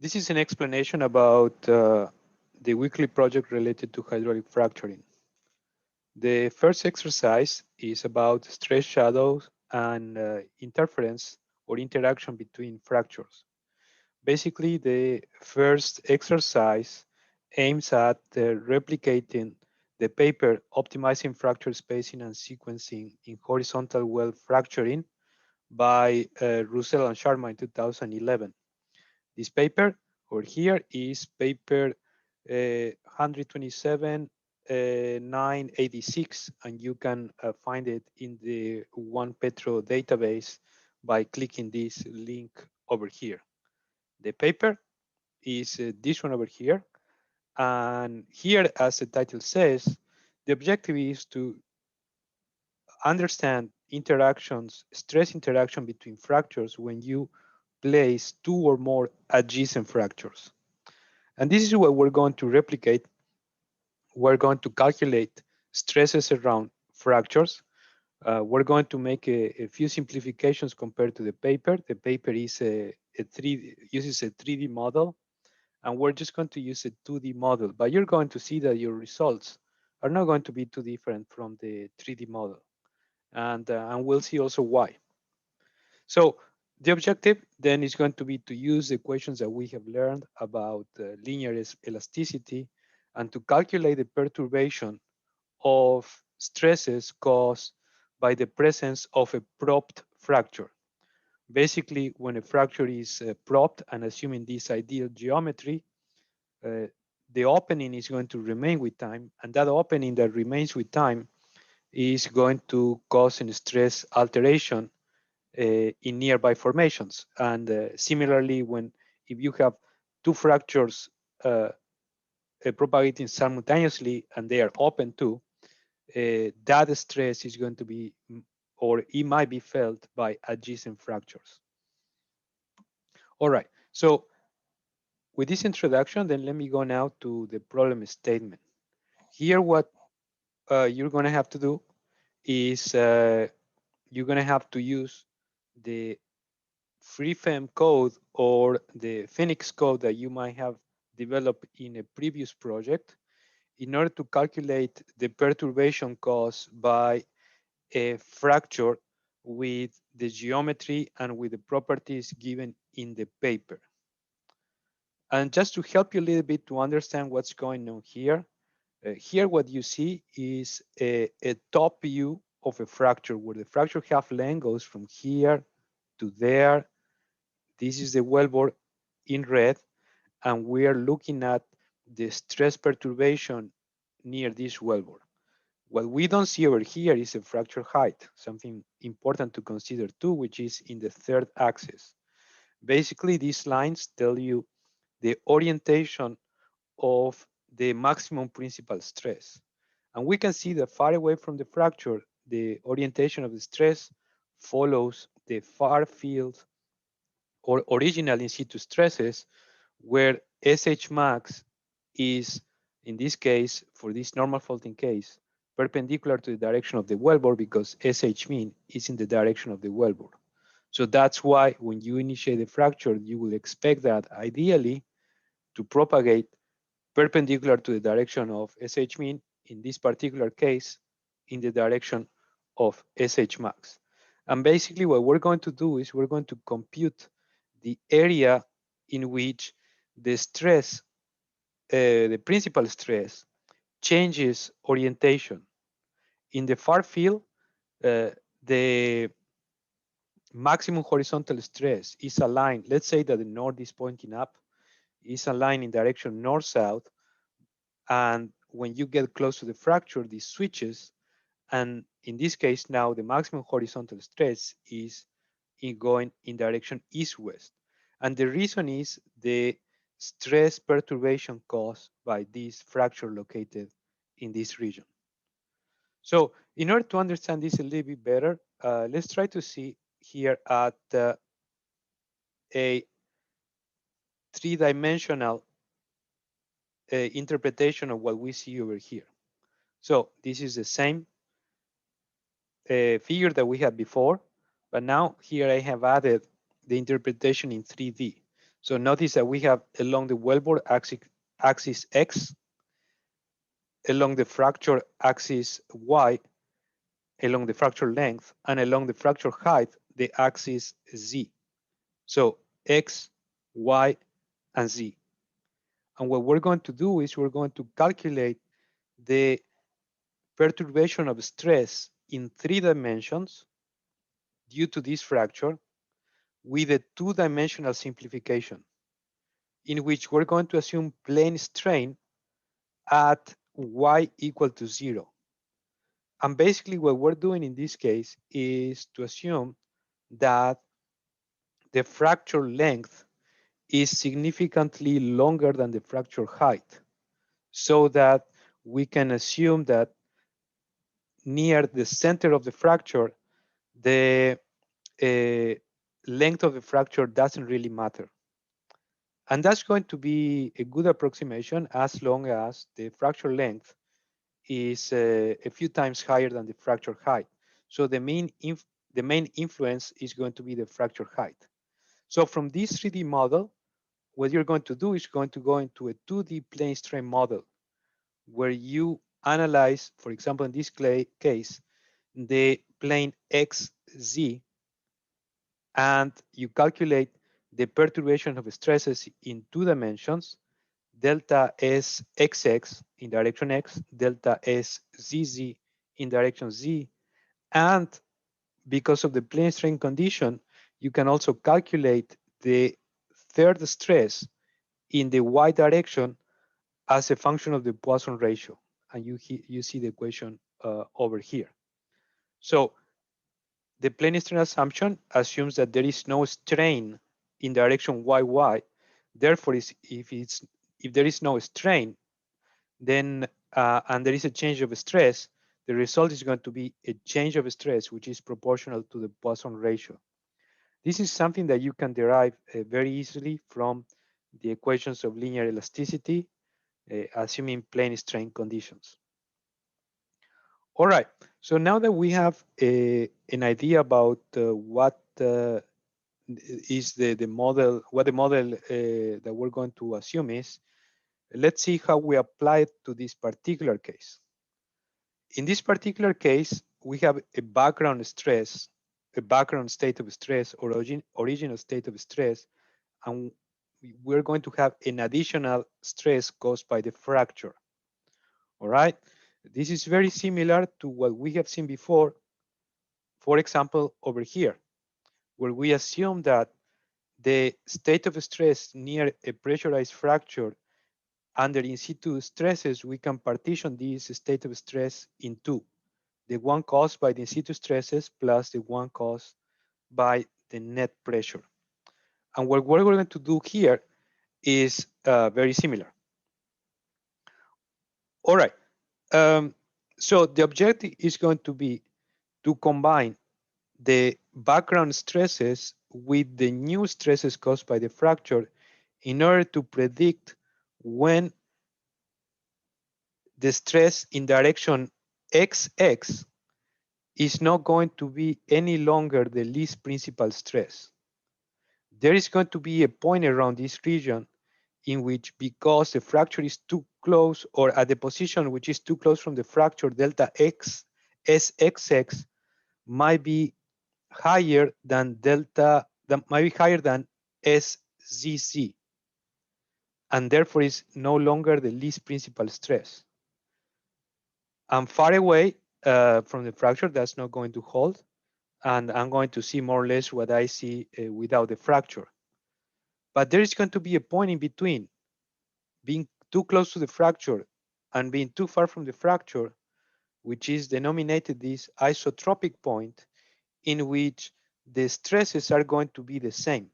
This is an explanation about the weekly project related to hydraulic fracturing. The first exercise is about stress shadows and interference or interaction between fractures. Basically, the first exercise aims at replicating the paper Optimizing Fracture Spacing and Sequencing in Horizontal Well Fracturing by Russell and Sharma in 2011. This paper over here is paper 127 986, and you can find it in the One Petro database by clicking this link over here. The paper is this one over here, and here, as the title says, the objective is to understand interactions, stress interaction between fractures when you place two or more adjacent fractures. And this is what we're going to replicate. We're going to calculate stresses around fractures. We're going to make a few simplifications compared to the paper. The paper is uses a 3D model, and we're just going to use a 2D model. But you're going to see that your results are not going to be too different from the 3D model. And we'll see also why. So the objective then is going to be to use the equations that we have learned about linear elasticity and to calculate the perturbation of stresses caused by the presence of a propped fracture. Basically, when a fracture is propped, and assuming this ideal geometry, uh, the opening is going to remain with time, and that opening that remains with time is going to cause a stress alteration in nearby formations. And similarly, if you have two fractures propagating simultaneously and they are open too, that stress is going to be, or it might be felt by adjacent fractures. All right, so with this introduction, then let me go now to the problem statement. Here, what you're going to have to do is you're going to have to use the FreeFEM code or the Phoenix code that you might have developed in a previous project in order to calculate the perturbation caused by a fracture with the geometry and with the properties given in the paper. And just to help you a little bit to understand what's going on here, here what you see is a top view of a fracture where the fracture half length goes from here to there. This is the wellbore in red, and we are looking at the stress perturbation near this wellbore. What we don't see over here is a fracture height, something important to consider too, which is in the third axis. Basically, these lines tell you the orientation of the maximum principal stress. And we can see that far away from the fracture, the orientation of the stress follows the far field or original in situ stresses, where SH max is, in this case, for this normal faulting case, perpendicular to the direction of the wellbore because SH mean is in the direction of the wellbore. So that's why when you initiate the fracture, you will expect that ideally to propagate perpendicular to the direction of SH mean, in this particular case, in the direction of SH max. And basically what we're going to do is we're going to compute the area in which the stress, the principal stress, changes orientation. In the far field, the maximum horizontal stress is aligned. Let's say that the north is pointing up, is aligned in direction north-south. And when you get close to the fracture, this switches. And in this case, now the maximum horizontal stress is going in direction east-west. And the reason is the stress perturbation caused by this fracture located in this region. So in order to understand this a little bit better, let's try to see here at a three-dimensional interpretation of what we see over here. So this is the same figure that we had before, but now here I have added the interpretation in 3D. So notice that we have along the wellbore axis X, along the fracture axis Y, along the fracture length, and along the fracture height, the axis Z. So X, Y, and Z. And what we're going to do is we're going to calculate the perturbation of stress in 3 dimensions due to this fracture with a 2-dimensional simplification, in which we're going to assume plane strain at y equal to 0. And basically what we're doing in this case is to assume that the fracture length is significantly longer than the fracture height, so that we can assume that near the center of the fracture, the length of the fracture doesn't really matter. And that's going to be a good approximation as long as the fracture length is a few times higher than the fracture height. So the main influence is going to be the fracture height. So from this 3D model, what you're going to do is going to go into a 2D plane strain model where you analyze, for example, in this case, the plane XZ, and you calculate the perturbation of stresses in 2 dimensions, delta S XX in direction X, delta S ZZ in direction Z. And because of the plane strain condition, you can also calculate the third stress in the Y direction as a function of the Poisson ratio. And you see the equation over here. So the plane strain assumption assumes that there is no strain in direction YY. Therefore, if there is no strain, then and there is a change of stress, the result is going to be a change of stress, which is proportional to the Poisson ratio. This is something that you can derive very easily from the equations of linear elasticity, assuming plane strain conditions. All right, so now that we have an idea about what is the model, what the model that we're going to assume is, let's see how we apply it to this particular case. In this particular case, we have a background stress, a background state of stress or original state of stress, and we're going to have an additional stress caused by the fracture. All right, this is very similar to what we have seen before, for example, over here, where we assume that the state of stress near a pressurized fracture under in situ stresses, we can partition this state of stress in two. The one caused by the in situ stresses plus the one caused by the net pressure. And what we're going to do here is very similar. All right. So the objective is going to be to combine the background stresses with the new stresses caused by the fracture in order to predict when the stress in direction XX is not going to be any longer the least principal stress. There is going to be a point around this region in which, because the fracture is too close, or at the position which is too close from the fracture, delta X SXX might be higher than SZZ, and therefore is no longer the least principal stress. And far away from the fracture, that's not going to hold, and I'm going to see more or less what I see without the fracture. But there is going to be a point in between, being too close to the fracture and being too far from the fracture, which is denominated this isotropic point, in which the stresses are going to be the same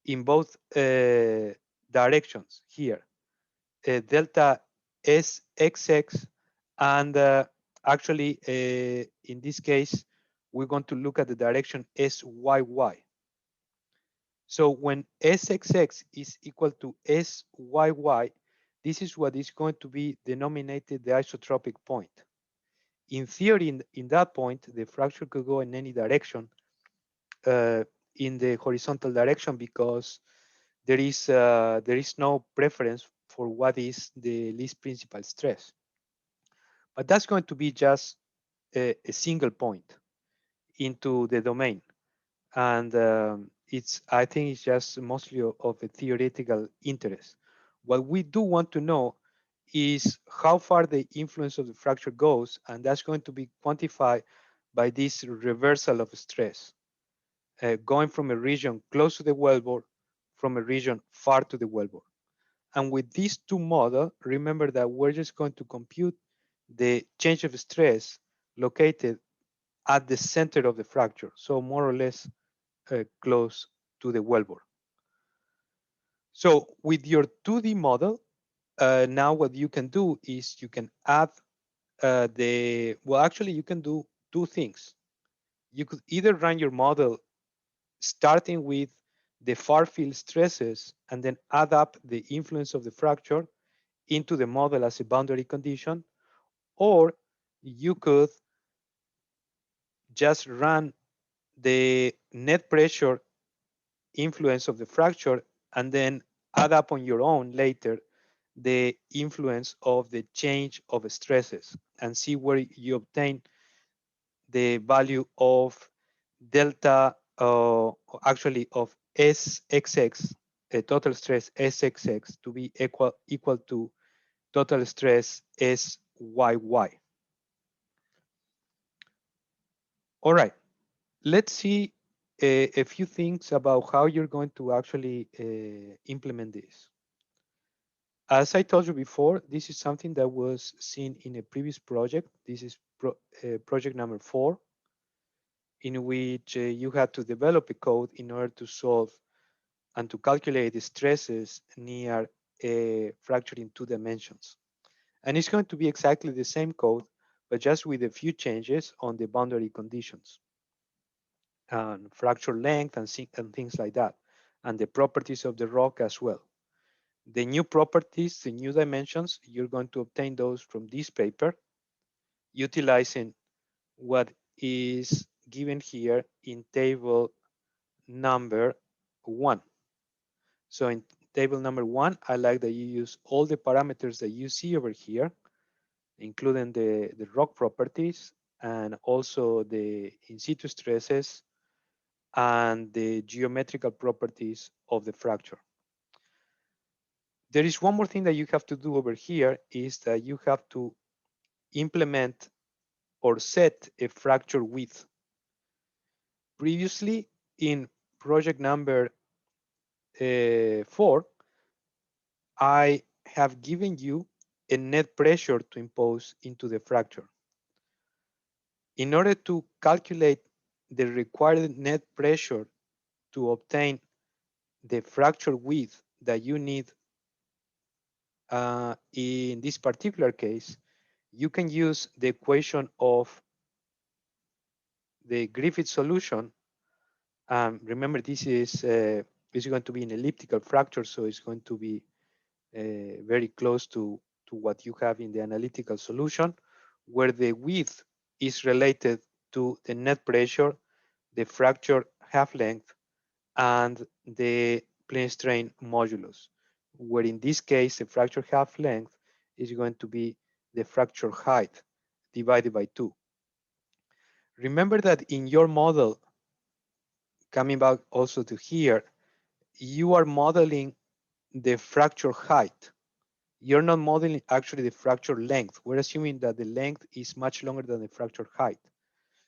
in both directions here, delta SXX, and actually in this case, we're going to look at the direction SYY. So when SXX is equal to SYY, this is what is going to be denominated the isotropic point. In theory, in that point, the fracture could go in any direction in the horizontal direction, because there is no preference for what is the least principal stress. But that's going to be just a single point into the domain. And I think it's just mostly of a theoretical interest. What we do want to know is how far the influence of the fracture goes, and that's going to be quantified by this reversal of stress, going from a region close to the wellbore from a region far to the wellbore. And with these two models, remember that we're just going to compute the change of stress located at the center of the fracture, so more or less close to the wellbore. So with your 2D model, now what you can do is you can add well, actually you can do two things. You could either run your model starting with the far field stresses and then add up the influence of the fracture into the model as a boundary condition, or you could just run the net pressure influence of the fracture and then add up on your own later the influence of the change of stresses and see where you obtain the value of delta, actually of SXX, total stress SXX to be equal to total stress SYY. All right, let's see a few things about how you're going to actually implement this. As I told you before, this is something that was seen in a previous project. This is project number 4, in which you had to develop a code in order to solve and to calculate the stresses near a fracture in 2 dimensions. And it's going to be exactly the same code, but just with a few changes on the boundary conditions and fracture length and things like that, and the properties of the rock as well. The new properties, the new dimensions, you're going to obtain those from this paper, utilizing what is given here in table number 1. So in table number 1, I like that you use all the parameters that you see over here, including the rock properties and also the in situ stresses and the geometrical properties of the fracture. There is one more thing that you have to do over here, is that you have to implement or set a fracture width. Previously, in project number 4, I have given you a net pressure to impose into the fracture. In order to calculate the required net pressure to obtain the fracture width that you need in this particular case, you can use the equation of the Griffith solution. Remember, this is going to be an elliptical fracture, so it's going to be very close to what you have in the analytical solution, where the width is related to the net pressure, the fracture half length, and the plane strain modulus, where in this case, the fracture half length is going to be the fracture height divided by 2. Remember that in your model, coming back also to here, you are modeling the fracture height. You're not modeling actually the fracture length. We're assuming that the length is much longer than the fracture height.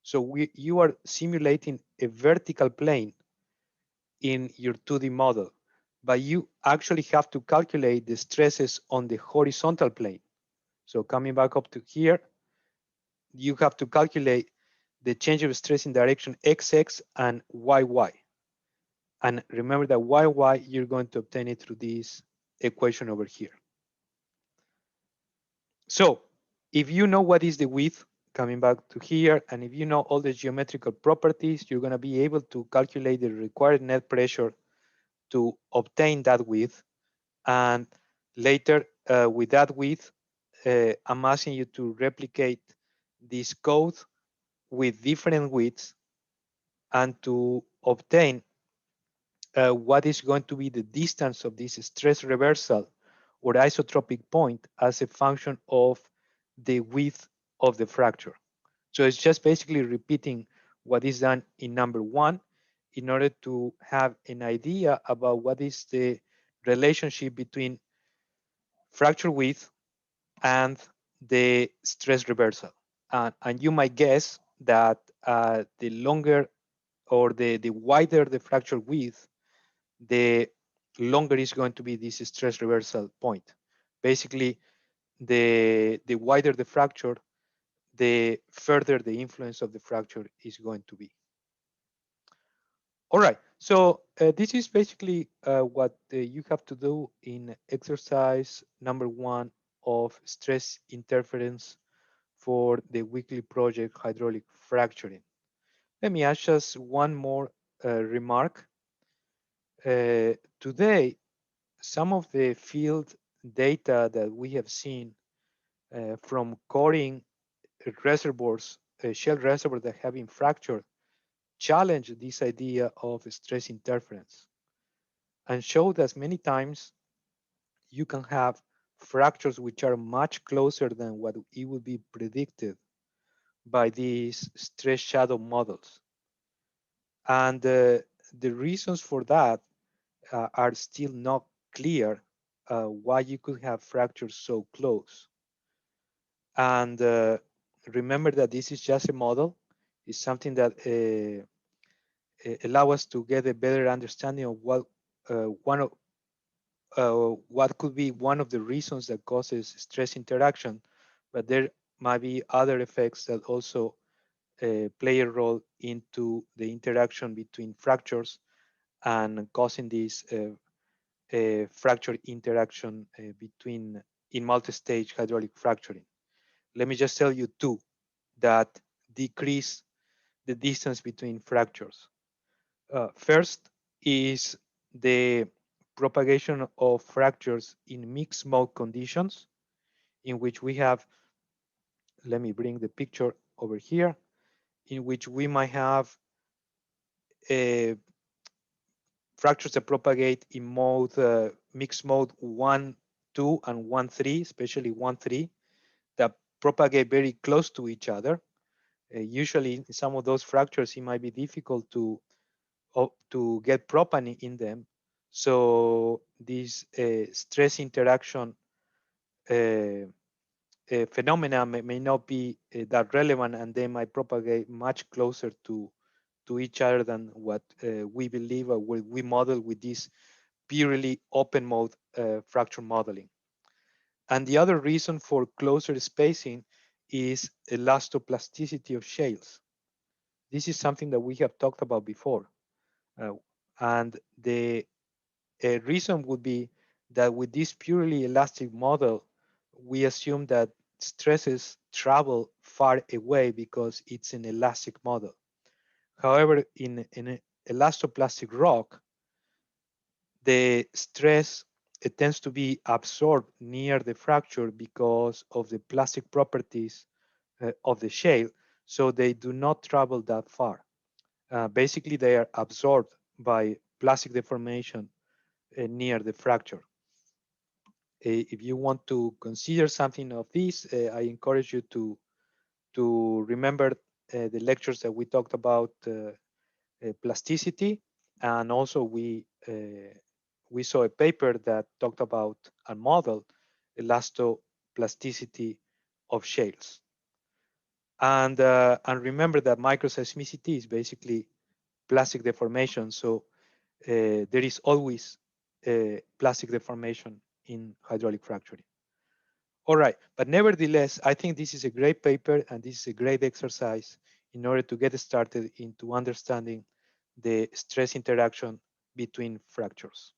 So you are simulating a vertical plane in your 2D model, but you actually have to calculate the stresses on the horizontal plane. So coming back up to here, you have to calculate the change of stress in direction XX and YY. And remember that YY, you're going to obtain it through this equation over here. So if you know what is the width, coming back to here, and if you know all the geometrical properties, you're going to be able to calculate the required net pressure to obtain that width. And later, with that width, I'm asking you to replicate this code with different widths and to obtain what is going to be the distance of this stress reversal or isotropic point as a function of the width of the fracture. So it's just basically repeating what is done in number one in order to have an idea about what is the relationship between fracture width and the stress reversal. And you might guess that the longer or the wider the fracture width, the longer is going to be this stress reversal point. Basically, the wider the fracture, the further the influence of the fracture is going to be. All right, so this is basically what you have to do in exercise number one of stress interference for the weekly project hydraulic fracturing. Let me add just one more remark. Today, some of the field data that we have seen from coring reservoirs, shell reservoirs that have been fractured, challenge this idea of stress interference and show that many times you can have fractures which are much closer than what it would be predicted by these stress shadow models. And the reasons for that are still not clear why you could have fractures so close. And remember that this is just a model. It's something that allow us to get a better understanding of what what could be one of the reasons that causes stress interaction, but there might be other effects that also play a role into the interaction between fractures and causing this fracture interaction between in multi-stage hydraulic fracturing. Let me just tell you two that decrease the distance between fractures. First is the propagation of fractures in mixed mode conditions, in which we have, let me bring the picture over here, in which we might have uh, fractures that propagate in mode, mixed mode 1, 2, and 1, 3, especially 1, 3, that propagate very close to each other. Usually, in some of those fractures, it might be difficult to get propane in them. So this stress interaction phenomena may not be that relevant, and they might propagate much closer to each other than what we believe or what we model with this purely open mode fracture modeling. And the other reason for closer spacing is elastoplasticity of shales. This is something that we have talked about before. Uh, and the reason would be that with this purely elastic model, we assume that stresses travel far away because it's an elastic model. However, in an elastoplastic rock, the stress it tends to be absorbed near the fracture because of the plastic properties of the shale, so they do not travel that far. Basically, they are absorbed by plastic deformation near the fracture. If you want to consider something of this, I encourage you to remember the lectures that we talked about plasticity, and also we saw a paper that talked about and modeled elastoplasticity of shales. And remember that microseismicity is basically plastic deformation. So there is always plastic deformation in hydraulic fracturing. All right, but nevertheless, I think this is a great paper and this is a great exercise in order to get started into understanding the stress interaction between fractures.